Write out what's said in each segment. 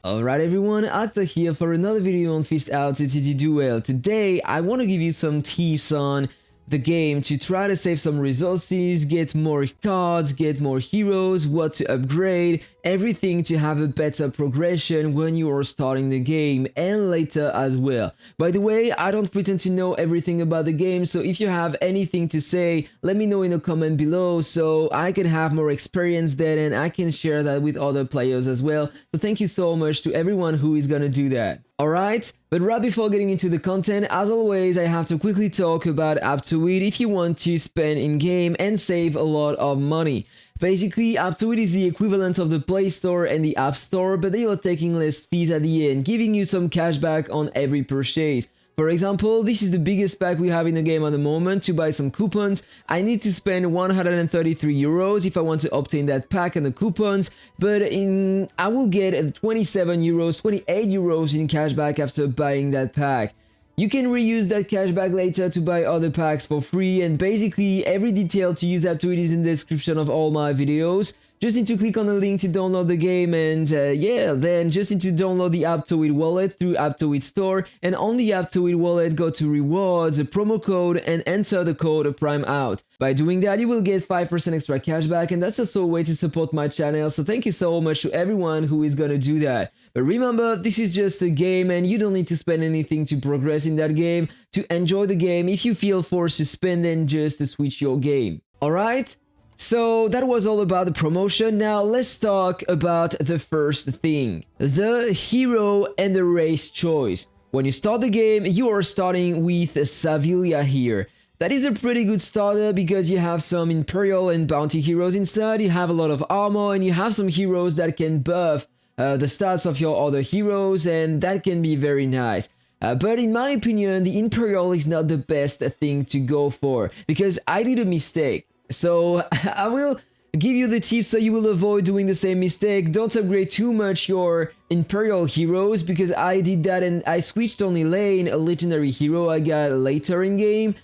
Alright everyone, Aptoide here for another video on Fist Out CCG Duel. Today I want to give you some tips on the game to try to save some resources, get more cards, get more heroes, what to upgrade, everything to have a better progression when you are starting the game and later as well. By the way, I don't pretend to know everything about the game, so if you have anything to say, let me know in a comment below so I can have more experience then and I can share that with other players as well. So thank you so much to everyone who is gonna do that. Alright, but right before getting into the content, as always, I have to quickly talk about Aptoide if you want to spend in-game and save a lot of money. Basically, Aptoide is the equivalent of the Play Store and the App Store, but they are taking less fees at the end, giving you some cashback on every purchase. For example, this is the biggest pack we have in the game at the moment. To buy some coupons, I need to spend 133 euros if I want to obtain that pack and the coupons, but I will get 27 euros, 28 euros in cashback after buying that pack. You can reuse that cashback later to buy other packs for free, and basically every detail to use Aptoide is in the description of all my videos. Just need to click on the link to download the game and yeah, then just need to download the Aptoide wallet through Aptoide store, and on the Aptoide wallet go to rewards, promo code and enter the code PRIMEOUT. By doing that you will get 5% extra cashback, and that's also a way to support my channel, so thank you so much to everyone who is gonna do that. But remember, this is just a game and you don't need to spend anything to progress in that game. To enjoy the game, if you feel forced to spend, then just switch your game. Alright? So that was all about the promotion. Now let's talk about the first thing, the hero and the race choice. When you start the game, you are starting with Savilia here. That is a pretty good starter because you have some Imperial and Bounty heroes inside, you have a lot of armor, and you have some heroes that can buff the stats of your other heroes, and that can be very nice. But in my opinion, the Imperial is not the best thing to go for, because I did a mistake. So I will give you the tips so you will avoid doing the same mistake. Don't upgrade too much your Imperial heroes, because I did that and I switched only lane, a legendary hero I got later in game.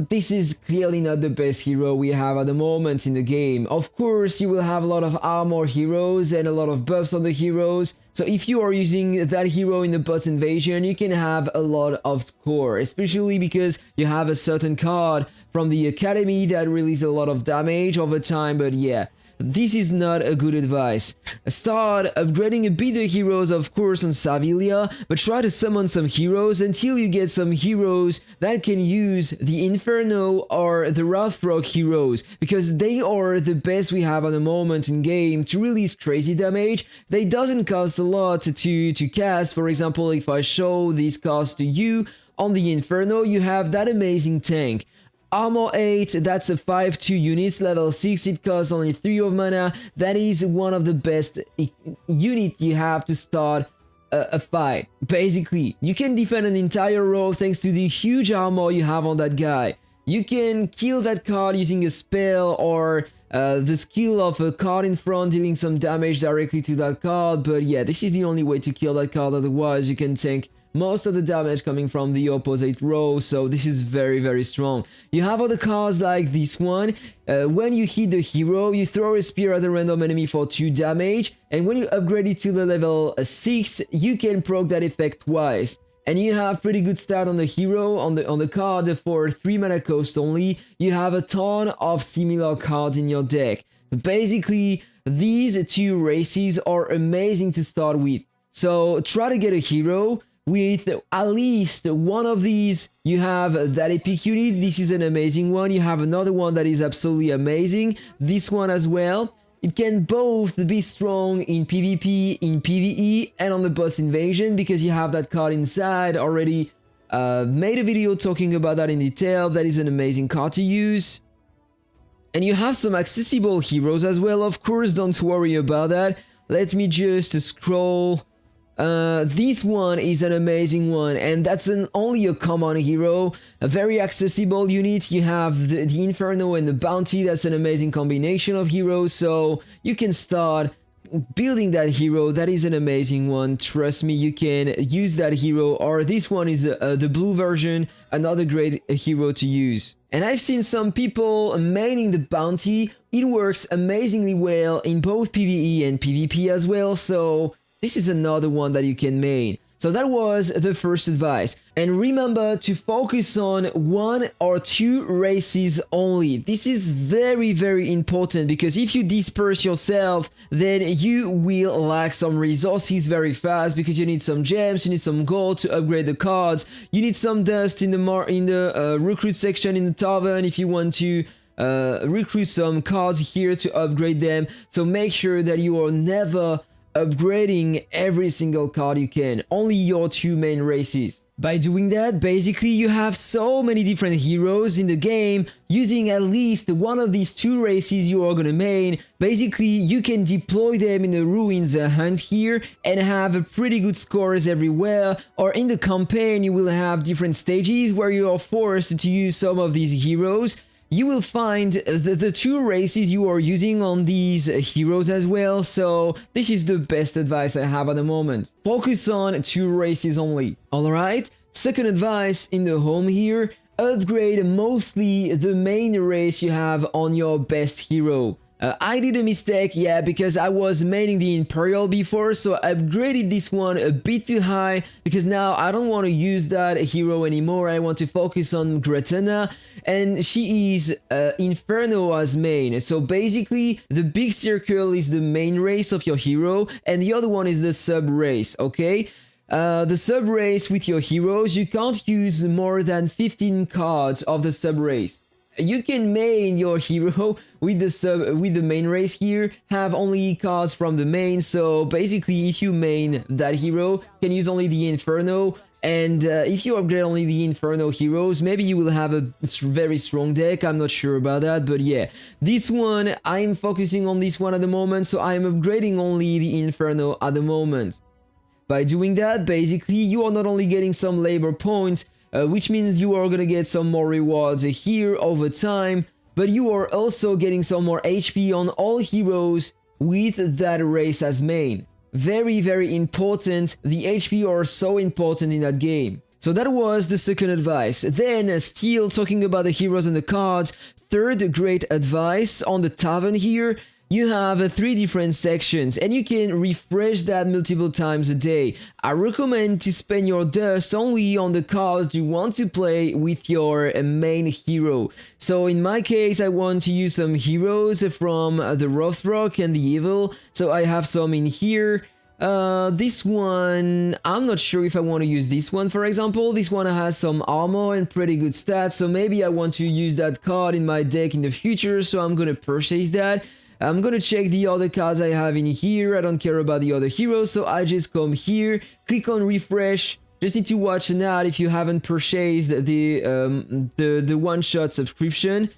This is clearly not the best hero we have at the moment in the game. Of course, you will have a lot of armor heroes and a lot of buffs on the heroes. So if you are using that hero in the boss invasion, you can have a lot of score, especially because you have a certain card from the academy that releases a lot of damage over time. But yeah, this is not a good advice. Start upgrading a bit the heroes, of course, on Savilia, but try to summon some heroes until you get some heroes that can use the Inferno or the Wrathrock heroes, because they are the best we have at the moment in game to release crazy damage. They doesn't cost a lot to cast. For example, if I show this cost to you, on the Inferno you have that amazing tank. Armor 8, that's a 5-2 units, level 6, it costs only 3 of mana. That is one of the best unit you have to start a fight. Basically, you can defend an entire row thanks to the huge armor you have on that guy. You can kill that card using a spell or the skill of a card in front dealing some damage directly to that card, but yeah, this is the only way to kill that card, otherwise you can tank most of the damage coming from the opposite row, so this is very strong. You have other cards like this one. When you hit the hero, you throw a spear at a random enemy for 2 damage, and when you upgrade it to the level 6, you can proc that effect twice. And you have pretty good stat on the hero, on the card for 3 mana cost only. You have a ton of similar cards in your deck. Basically, these two races are amazing to start with. So try to get a hero with at least one of these. You have that epic unit, this is an amazing one. You have another one that is absolutely amazing, this one as well. It can both be strong in PvP, in PvE, and on the boss invasion, because you have that card inside. Already made a video talking about that in detail. That is an amazing card to use. And you have some accessible heroes as well, of course, don't worry about that. Let me just scroll. This one is an amazing one, and that's only a common hero, a very accessible unit. You have the Inferno and the Bounty, that's an amazing combination of heroes, so you can start building that hero. That is an amazing one, trust me, you can use that hero, or this one is the blue version, another great hero to use. And I've seen some people maining the Bounty. It works amazingly well in both PvE and PvP as well, so this is another one that you can main. So that was the first advice. And remember to focus on 1 or 2 races only. This is very, very important because if you disperse yourself, then you will lack some resources very fast because you need some gems, you need some gold to upgrade the cards, you need some dust in the recruit section in the tavern if you want to recruit some cards here to upgrade them. So make sure that you are never upgrading every single card you can, only your 2 main races. By doing that, basically you have so many different heroes in the game. Using at least one of these 2 races you are gonna main, basically you can deploy them in the ruins hunt here and have pretty good scores everywhere, or in the campaign you will have different stages where you are forced to use some of these heroes. You will find the 2 races you are using on these heroes as well, so this is the best advice I have at the moment. Focus on 2 races only. Alright, second advice in the home here, upgrade mostly the main race you have on your best hero. I did a mistake, yeah, because I was maining the Imperial before, so I upgraded this one a bit too high, because now I don't want to use that hero anymore. I want to focus on Gretana, and she is Inferno as main. So basically, the big circle is the main race of your hero, and the other one is the sub race, okay? The sub race with your heroes, you can't use more than 15 cards of the sub race. You can main your hero with the main race here, have only cards from the main, so basically if you main that hero, you can use only the Inferno, and if you upgrade only the Inferno heroes, maybe you will have a very strong deck. I'm not sure about that, but yeah. This one, I'm focusing on this one at the moment, so I'm upgrading only the Inferno at the moment. By doing that, basically, you are not only getting some labor points, which means you are gonna get some more rewards here over time, but you are also getting some more HP on all heroes with that race as main. Very, very important. The HP are so important in that game. So that was the second advice. Then, still talking about the heroes and the cards, third great advice on the tavern here. You have 3 different sections and you can refresh that multiple times a day. I recommend to spend your dust only on the cards you want to play with your main hero. So in my case, I want to use some heroes from the Rothrock and the Evil. So I have some in here. This one, I'm not sure if I want to use this one, for example. This one has some armor and pretty good stats, so maybe I want to use that card in my deck in the future, so I'm gonna purchase that. I'm gonna check the other cards I have in here. I don't care about the other heroes, so I just come here, click on refresh. Just need to watch an ad if you haven't purchased the one-shot subscription.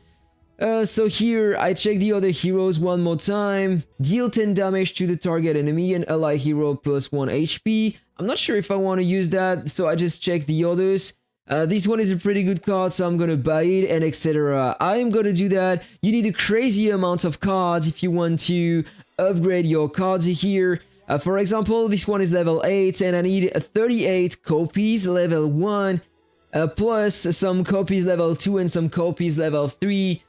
So here I check the other heroes one more time. Deal 10 damage to the target enemy and ally hero plus 1 HP. I'm not sure if I want to use that, so I just check the others. This one is a pretty good card, so I'm gonna buy it, and etc. I'm gonna do that. You need a crazy amount of cards if you want to upgrade your cards here. For example, this one is level 8, and I need 38 copies level 1, plus some copies level 2 and some copies level 3.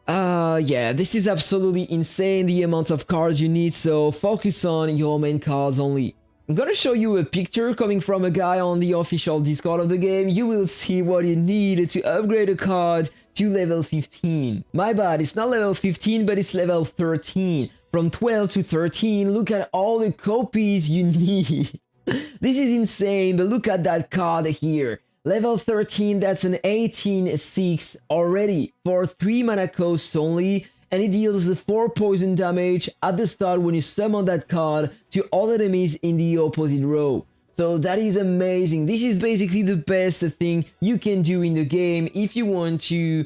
Yeah, this is absolutely insane, the amounts of cards you need, so focus on your main cards only. I'm gonna show you a picture coming from a guy on the official Discord of the game. You will see what you need to upgrade a card to level 15. My bad, it's not level 15, but it's level 13. From 12 to 13, look at all the copies you need. This is insane, but look at that card here. Level 13, that's an 18-6 already for 3 mana costs only, and it deals 4 poison damage at the start when you summon that card to all enemies in the opposite row. So that is amazing. This is basically the best thing you can do in the game if you want to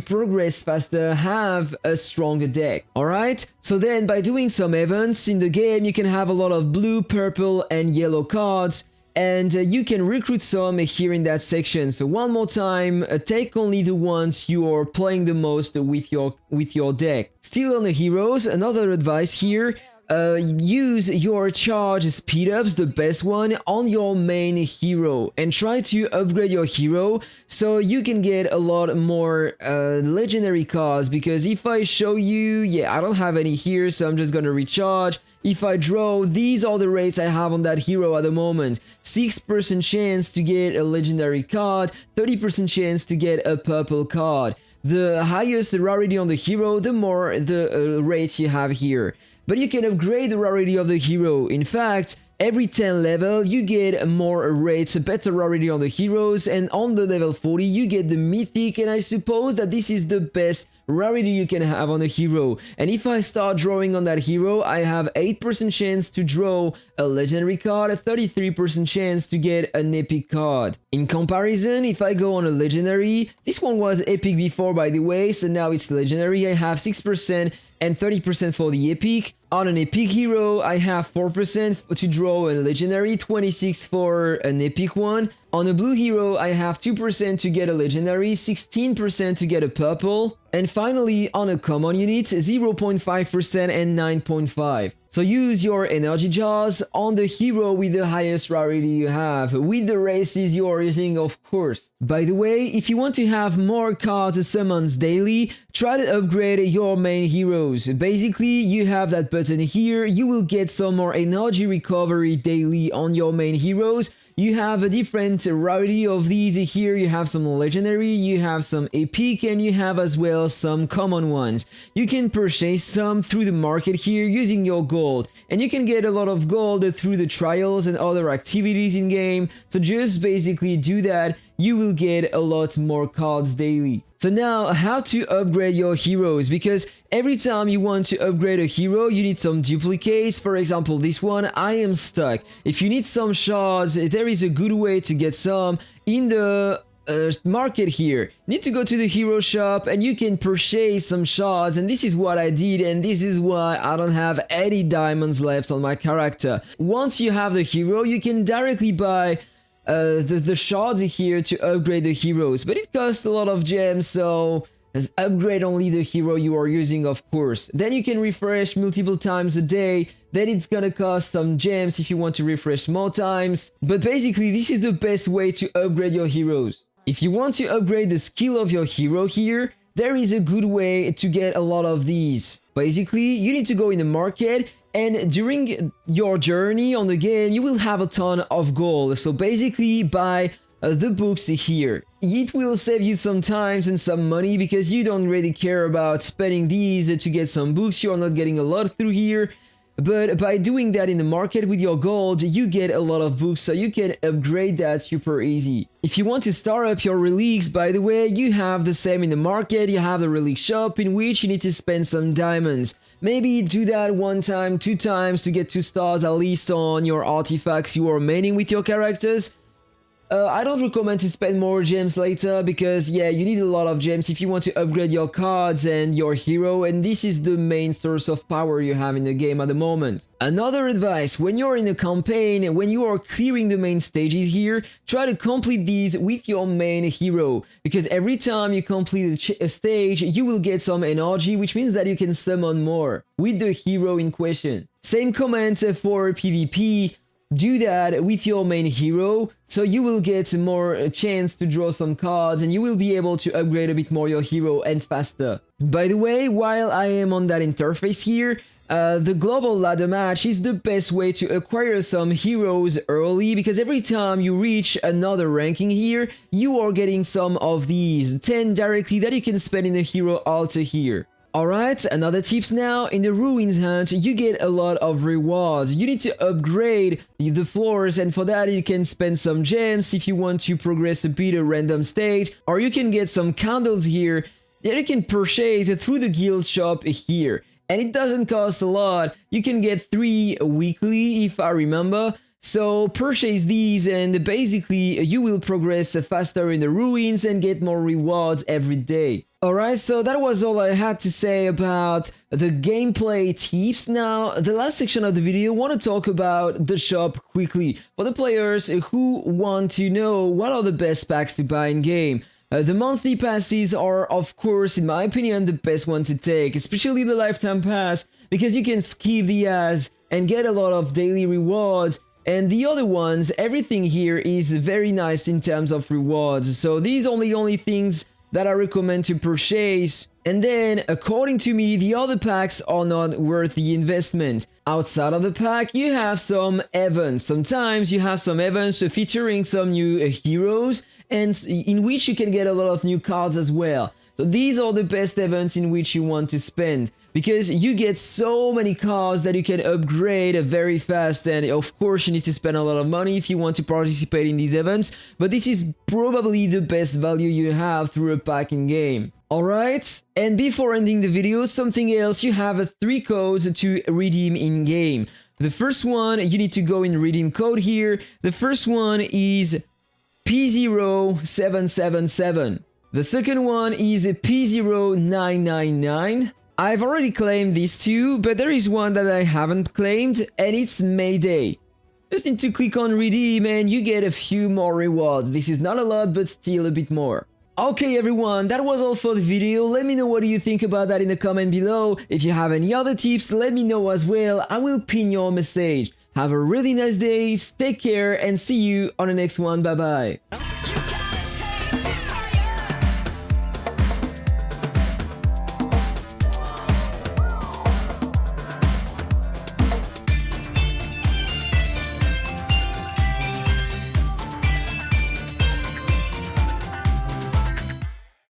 progress faster, have a stronger deck. Alright, so then by doing some events in the game, you can have a lot of blue, purple and yellow cards, and you can recruit some here in that section. So one more time, take only the ones you are playing the most with your deck. Still on the heroes, another advice here. use your charge speed ups, the best one, on your main hero and try to upgrade your hero so you can get a lot more legendary cards. Because if I show you, yeah, I don't have any here, so I'm just gonna recharge. If I draw, these are the rates I have on that hero at the moment. 6% chance to get a legendary card, 30% chance to get a purple card. The highest the rarity on the hero, the more the rates you have here. But you can upgrade the rarity of the hero. In fact, every 10 level you get more rates, better rarity on the heroes, and on the level 40 you get the mythic, and I suppose that this is the best rarity you can have on a hero. And if I start drawing on that hero, I have 8% chance to draw a legendary card, a 33% chance to get an epic card. In comparison, if I go on a legendary, this one was epic before by the way, so now it's legendary, I have 6% and 30% for the epic. On an epic hero, I have 4% to draw a legendary, 26% for an epic one. On a blue hero, I have 2% to get a legendary, 16% to get a purple. And finally, on a common unit, 0.5% and 9.5%. So use your energy jars on the hero with the highest rarity you have, with the races you are using, of course. By the way, if you want to have more cards summons daily, try to upgrade your main heroes. Basically, you have that button here, you will get some more energy recovery daily on your main heroes. You have a different rarity of these here, you have some legendary, you have some epic, and you have as well some common ones. You can purchase some through the market here using your gold, and you can get a lot of gold through the trials and other activities in game, so just basically do that, you will get a lot more cards daily. So now, how to upgrade your heroes, because every time you want to upgrade a hero, you need some duplicates. For example, this one, I am stuck. If you need some shards, there is a good way to get some in the market here. You need to go to the hero shop and you can purchase some shards, and this is what I did, and this is why I don't have any diamonds left on my character. Once you have the hero, you can directly buy the shards here to upgrade the heroes, but it costs a lot of gems, so upgrade only the hero you are using, of course. Then you can refresh multiple times a day, then it's gonna cost some gems if you want to refresh more times, but basically this is the best way to upgrade your heroes. If you want to upgrade the skill of your hero here, there is a good way to get a lot of these. Basically, you need to go in the market, and during your journey on the game, you will have a ton of gold. So basically, buy the books here. It will save you some time and some money because you don't really care about spending these to get some books. You are not getting a lot through here. But by doing that in the market with your gold, you get a lot of books, so you can upgrade that super easy. If you want to start up your relics, by the way, you have the same in the market. You have the relic shop in which you need to spend some diamonds. Maybe do that 1 time, 2 times to get 2 stars at least on your artifacts you are mining with your characters. I don't recommend to spend more gems later because, yeah, you need a lot of gems if you want to upgrade your cards and your hero, and this is the main source of power you have in the game at the moment. Another advice, when you're in a campaign, when you are clearing the main stages here, try to complete these with your main hero, because every time you complete a stage, you will get some energy, which means that you can summon more with the hero in question. Same comments for PvP. Do that with your main hero, so you will get more chance to draw some cards and you will be able to upgrade a bit more your hero and faster. By the way, while I am on that interface here, the global ladder match is the best way to acquire some heroes early, because every time you reach another ranking here, you are getting some of these 10 directly that you can spend in the hero altar here. Alright, another tips now, in the ruins hunt you get a lot of rewards. You need to upgrade the floors, and for that you can spend some gems if you want to progress a bit a random stage, or you can get some candles here that you can purchase through the guild shop here. And it doesn't cost a lot, you can get 3 weekly if I remember. So purchase these and basically you will progress faster in the ruins and get more rewards every day. Alright, so that was all I had to say about the gameplay tips. Now, the last section of the video, I want to talk about the shop quickly. For the players who want to know what are the best packs to buy in game. The monthly passes are, of course, in my opinion, the best one to take, especially the lifetime pass, because you can skip the ads and get a lot of daily rewards. And the other ones, everything here is very nice in terms of rewards. So these are the only things that I recommend to purchase. And then, according to me, the other packs are not worth the investment. Outside of the pack, you have some events. Sometimes you have some events featuring some new heroes, and in which you can get a lot of new cards as well. So these are the best events in which you want to spend, because you get so many cards that you can upgrade very fast, and of course you need to spend a lot of money if you want to participate in these events, but this is probably the best value you have through a pack in game. Alright, and before ending the video, something else, you have 3 codes to redeem in game. The first one, you need to go in redeem code here. The first one is P0777. The second one is P0999. I've already claimed these two, but there is one that I haven't claimed, and it's Mayday. Just need to click on redeem and you get a few more rewards. This is not a lot, but still a bit more. Okay everyone, that was all for the video. Let me know what you think about that in the comment below. If you have any other tips, let me know as well. I will pin your message. Have a really nice day, take care, and see you on the next one. Bye bye.